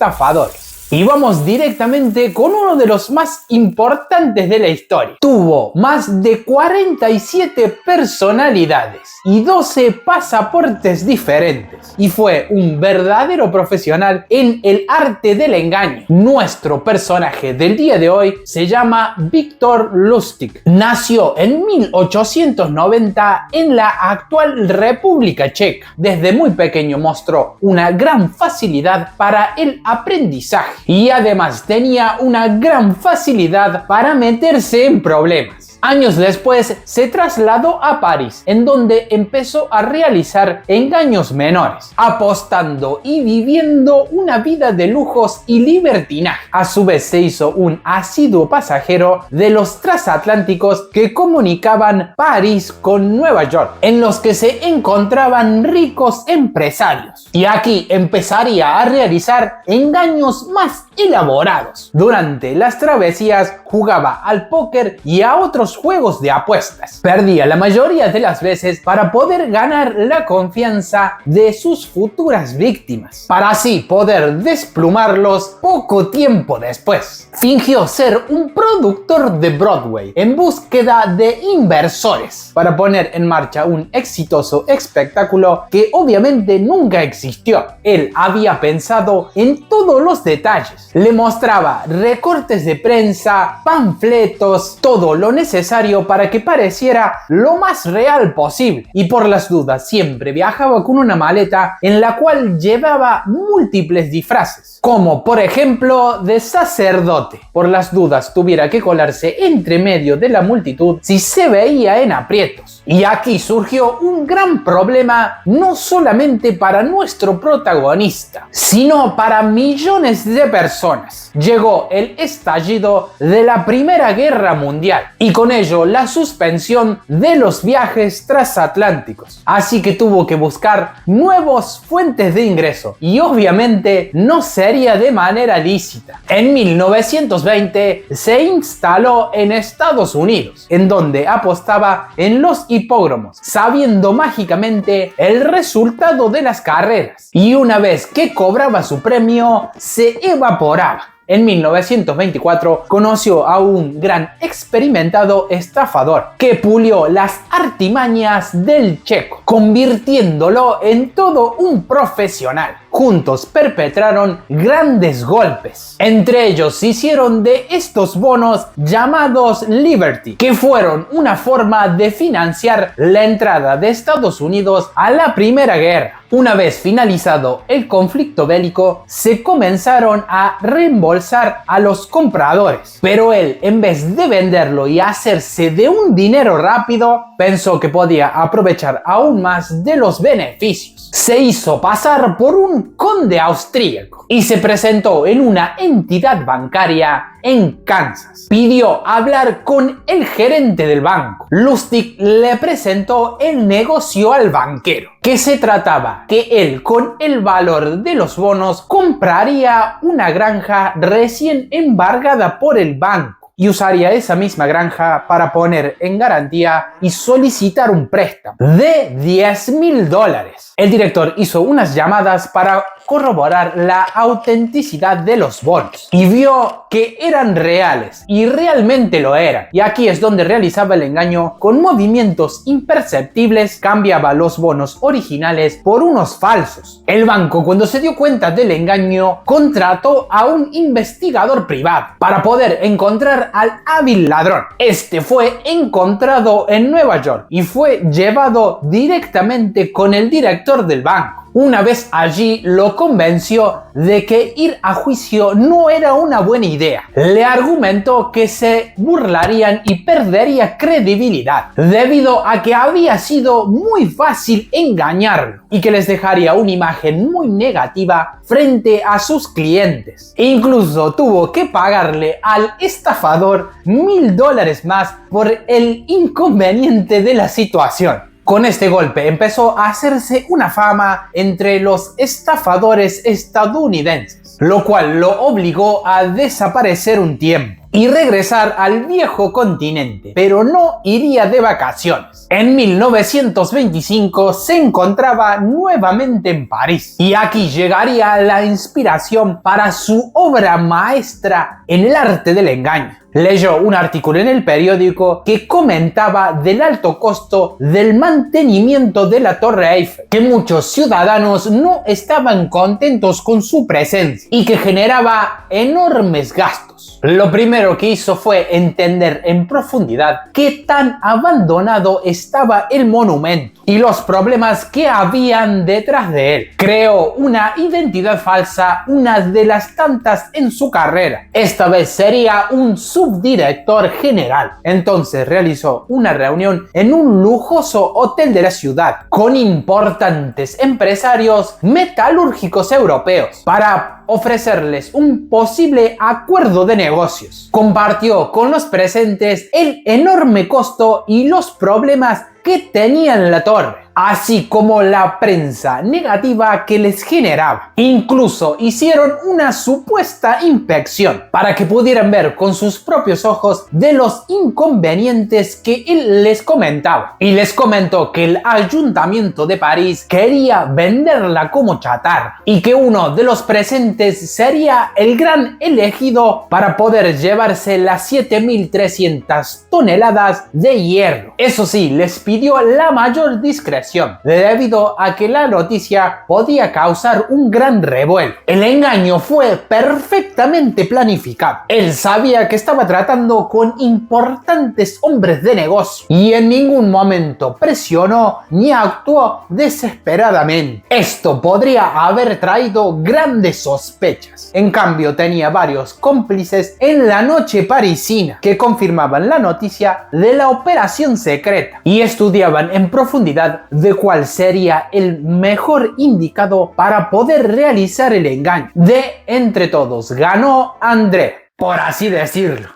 estafadores. Y vamos directamente con uno de los más importantes de la historia. Tuvo más de 47 personalidades y 12 pasaportes diferentes. Y fue un verdadero profesional en el arte del engaño. Nuestro personaje del día de hoy se llama Viktor Lustig. Nació en 1890 en la actual República Checa. Desde muy pequeño mostró una gran facilidad para el aprendizaje. Y además tenía una gran facilidad para meterse en problemas. Años después se trasladó a París, en donde empezó a realizar engaños menores, apostando y viviendo una vida de lujos y libertinaje. A su vez se hizo un asiduo pasajero de los transatlánticos que comunicaban París con Nueva York, en los que se encontraban ricos empresarios. Y aquí empezaría a realizar engaños más elaborados. Durante las travesías jugaba al póker y a otros juegos de apuestas. Perdía la mayoría de las veces para poder ganar la confianza de sus futuras víctimas, para así poder desplumarlos poco tiempo después. Fingió ser un productor de Broadway en búsqueda de inversores para poner en marcha un exitoso espectáculo que obviamente nunca existió. Él había pensado en todos los detalles. Le mostraba recortes de prensa, panfletos, todo lo necesario para que pareciera lo más real posible. Y por las dudas siempre viajaba con una maleta en la cual llevaba múltiples disfraces, como por ejemplo de sacerdote. Por las dudas tuviera que colarse entre medio de la multitud si se veía en aprietos. Y aquí surgió un gran problema, no solamente para nuestro protagonista, sino para millones de personas. Llegó el estallido de la Primera Guerra Mundial y con ello la suspensión de los viajes transatlánticos. Así que tuvo que buscar nuevas fuentes de ingreso y obviamente no sería de manera lícita. En 1920 se instaló en Estados Unidos, en donde apostaba en los hipódromos, sabiendo mágicamente el resultado de las carreras. Y una vez que cobraba su premio, se evaporaba. En 1924 conoció a un gran experimentado estafador que pulió las artimañas del checo, convirtiéndolo en todo un profesional. Juntos perpetraron grandes golpes. Entre ellos se hicieron de estos bonos llamados Liberty, que fueron una forma de financiar la entrada de Estados Unidos a la Primera Guerra. Una vez finalizado el conflicto bélico, se comenzaron a reembolsar a los compradores. Pero él, en vez de venderlo y hacerse de un dinero rápido, pensó que podía aprovechar aún más de los beneficios. Se hizo pasar por un conde austríaco y se presentó en una entidad bancaria en Kansas. Pidió hablar con el gerente del banco. Lustig le presentó el negocio al banquero, que se trataba que él, con el valor de los bonos, compraría una granja recién embargada por el banco y usaría esa misma granja para poner en garantía y solicitar un préstamo de $10,000. El director hizo unas llamadas para corroborar la autenticidad de los bonos y vio que eran reales y realmente lo eran. Y aquí es donde realizaba el engaño. Con movimientos imperceptibles cambiaba los bonos originales por unos falsos. El banco, cuando se dio cuenta del engaño, contrató a un investigador privado para poder encontrar al hábil ladrón. Este fue encontrado en Nueva York y fue llevado directamente con el director del banco. Una vez allí lo convenció de que ir a juicio no era una buena idea. Le argumentó que se burlarían y perdería credibilidad debido a que había sido muy fácil engañarlo y que les dejaría una imagen muy negativa frente a sus clientes. Incluso tuvo que pagarle al estafador $1,000 más por el inconveniente de la situación. Con este golpe empezó a hacerse una fama entre los estafadores estadounidenses, lo cual lo obligó a desaparecer un tiempo. y regresar al viejo continente, pero no iría de vacaciones. En 1925 se encontraba nuevamente en París y aquí llegaría la inspiración para su obra maestra en el arte del engaño. Leyó un artículo en el periódico que comentaba del alto costo del mantenimiento de la Torre Eiffel, que muchos ciudadanos no estaban contentos con su presencia y que generaba enormes gastos. Lo primero que hizo fue entender en profundidad qué tan abandonado estaba el monumento y los problemas que habían detrás de él. Creó una identidad falsa, una de las tantas en su carrera. Esta vez sería un subdirector general. Entonces realizó una reunión en un lujoso hotel de la ciudad con importantes empresarios metalúrgicos europeos para ofrecerles un posible acuerdo de negocios. Compartió con los presentes el enorme costo y los problemas que tenían la torre, así como la prensa negativa que les generaba. Incluso hicieron una supuesta inspección para que pudieran ver con sus propios ojos de los inconvenientes que él les comentaba. Y les comentó que el Ayuntamiento de París quería venderla como chatarra y que uno de los presentes sería el gran elegido para poder llevarse las 7.300 toneladas de hierro. Eso sí, les pidió la mayor discreción, debido a que la noticia podía causar un gran revuelo. El engaño fue perfectamente planificado. Él sabía que estaba tratando con importantes hombres de negocio y en ningún momento presionó ni actuó desesperadamente. Esto podría haber traído grandes sospechas. En cambio, tenía varios cómplices en la noche parisina que confirmaban la noticia de la operación secreta y estudiaban en profundidad de cuál sería el mejor indicado para poder realizar el engaño. De entre todos ganó André, por así decirlo.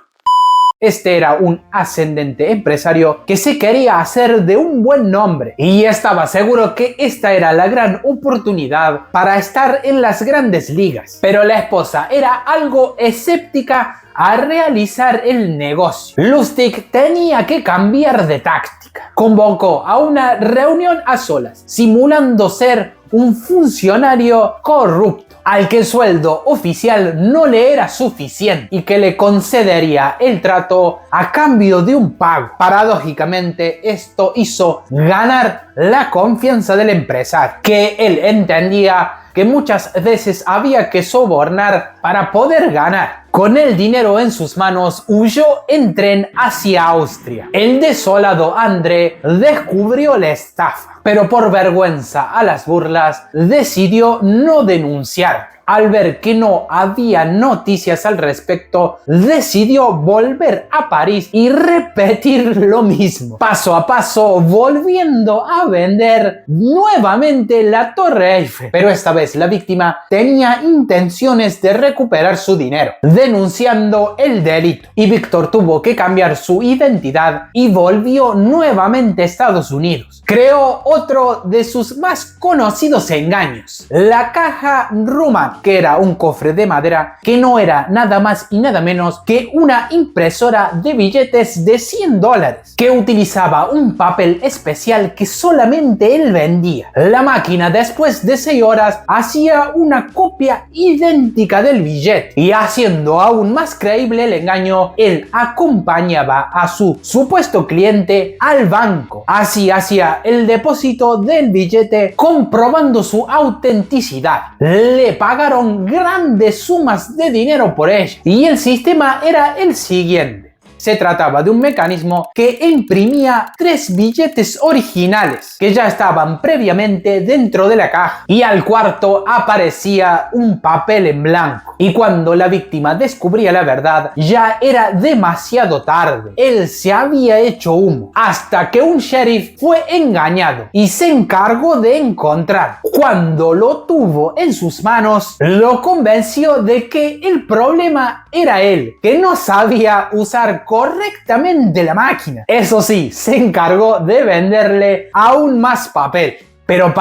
Este era un ascendente empresario que se quería hacer de un buen nombre y estaba seguro que esta era la gran oportunidad para estar en las grandes ligas. Pero la esposa era algo escéptica a realizar el negocio. Lustig tenía que cambiar de táctica. Convocó a una reunión a solas, simulando ser un funcionario corrupto al que el sueldo oficial no le era suficiente y que le concedería el trato a cambio de un pago. Paradójicamente, esto hizo ganar la confianza del empresario, que él entendía que muchas veces había que sobornar para poder ganar. Con el dinero en sus manos, huyó en tren hacia Austria. El desolado André descubrió la estafa, pero por vergüenza a las burlas, decidió no denunciar. Al ver que no había noticias al respecto, decidió volver a París y repetir lo mismo, paso a paso, volviendo a vender nuevamente la Torre Eiffel. Pero esta vez la víctima tenía intenciones de recuperar su dinero, denunciando el delito. Y Víctor tuvo que cambiar su identidad y volvió nuevamente a Estados Unidos. Creó otro de sus más conocidos engaños, la caja Ruman, que era un cofre de madera que no era nada más y nada menos que una impresora de billetes de $100, que utilizaba un papel especial que solamente él vendía. La máquina, después de 6 horas, hacía una copia idéntica del billete, y haciendo aún más creíble el engaño, él acompañaba a su supuesto cliente al banco. Así hacía el depósito del billete, comprobando su autenticidad. Le pagaron grandes sumas de dinero por ello, y el sistema era el siguiente. Se trataba de un mecanismo que imprimía 3 billetes originales que ya estaban previamente dentro de la caja, y al cuarto aparecía un papel en blanco. Y cuando la víctima descubría la verdad, ya era demasiado tarde. Él se había hecho humo, hasta que un sheriff fue engañado y se encargó de encontrar. Cuando lo tuvo en sus manos, lo convenció de que el problema era él, que no sabía usar correctamente la máquina. Eso sí, se encargó de venderle aún más papel. Pero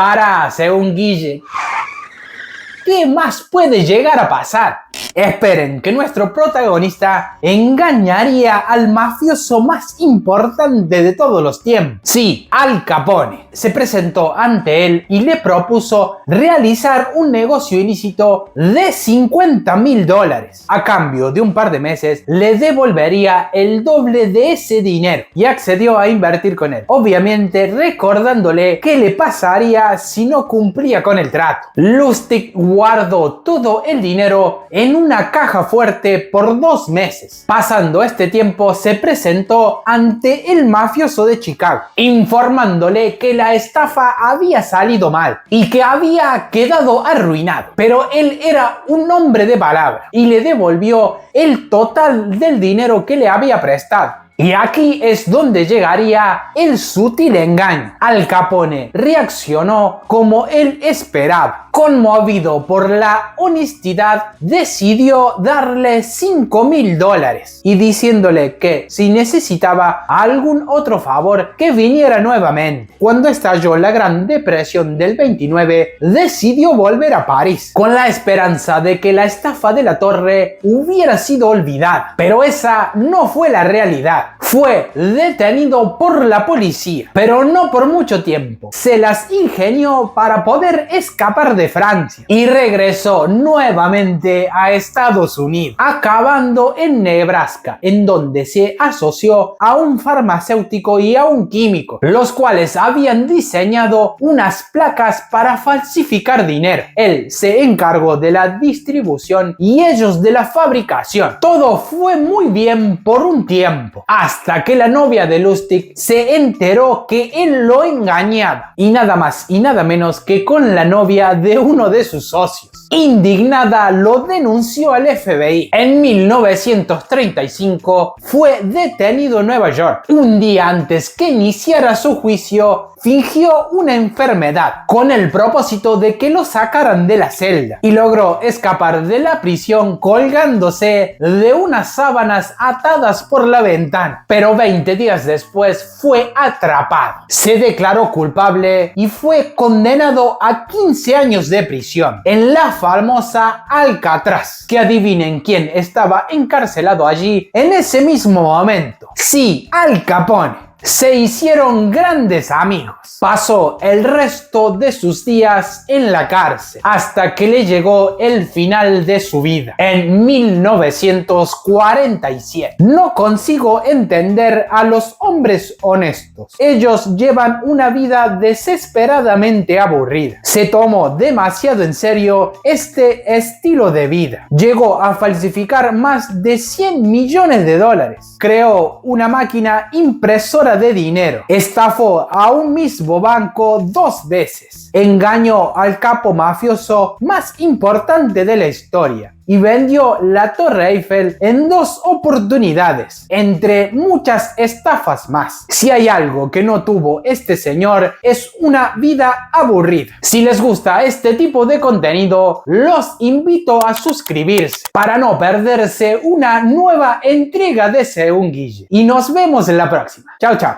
según Guille, ¿qué más puede llegar a pasar? Esperen que nuestro protagonista engañaría al mafioso más importante de todos los tiempos. Sí, Al Capone. Se presentó ante él y le propuso realizar un negocio ilícito de $50.000. A cambio de un par de meses le devolvería el doble de ese dinero y accedió a invertir con él, obviamente recordándole qué le pasaría si no cumplía con el trato. Lustig guardó todo el dinero en una caja fuerte por 2 meses. Pasando este tiempo se presentó ante el mafioso de Chicago, informándole que la estafa había salido mal y que había quedado arruinado, pero él era un hombre de palabra y le devolvió el total del dinero que le había prestado. Y aquí es donde llegaría el sutil engaño. Al Capone reaccionó como él esperaba. Conmovido por la honestidad, decidió darle $5.000 y diciéndole que si necesitaba algún otro favor que viniera nuevamente. Cuando estalló la Gran Depresión del 29, decidió volver a París con la esperanza de que la estafa de la torre hubiera sido olvidada. Pero esa no fue la realidad. Fue detenido por la policía, pero no por mucho tiempo. Se las ingenió para poder escapar de Francia y regresó nuevamente a Estados Unidos, acabando en Nebraska, en donde se asoció a un farmacéutico y a un químico, los cuales habían diseñado unas placas para falsificar dinero. Él se encargó de la distribución y ellos de la fabricación. Todo fue muy bien por un tiempo, hasta que la novia de Lustig se enteró que él lo engañaba, y nada más y nada menos que con la novia de uno de sus socios. Indignada, lo denunció al FBI. En 1935 fue detenido en Nueva York. Un día antes que iniciara su juicio, fingió una enfermedad con el propósito de que lo sacaran de la celda y logró escapar de la prisión colgándose de unas sábanas atadas por la ventana. Pero 20 días después fue atrapado. Se declaró culpable y fue condenado a 15 años de prisión en la famosa Alcatraz. Que adivinen quién estaba encarcelado allí en ese mismo momento. Sí, Al Capone. Se hicieron grandes amigos. Pasó el resto de sus días en la cárcel hasta que le llegó el final de su vida en 1947. No consigo entender a los hombres honestos. Ellos llevan una vida desesperadamente aburrida. Se tomó demasiado en serio este estilo de vida. Llegó a falsificar más de $100 millones. Creó una máquina impresora de dinero. Estafó a un mismo banco 2 veces. Engañó al capo mafioso más importante de la historia. Y vendió la Torre Eiffel en 2 oportunidades, entre muchas estafas más. Si hay algo que no tuvo este señor, es una vida aburrida. Si les gusta este tipo de contenido, los invito a suscribirse para no perderse una nueva entrega de Según Guille. Y nos vemos en la próxima. Chao, chao.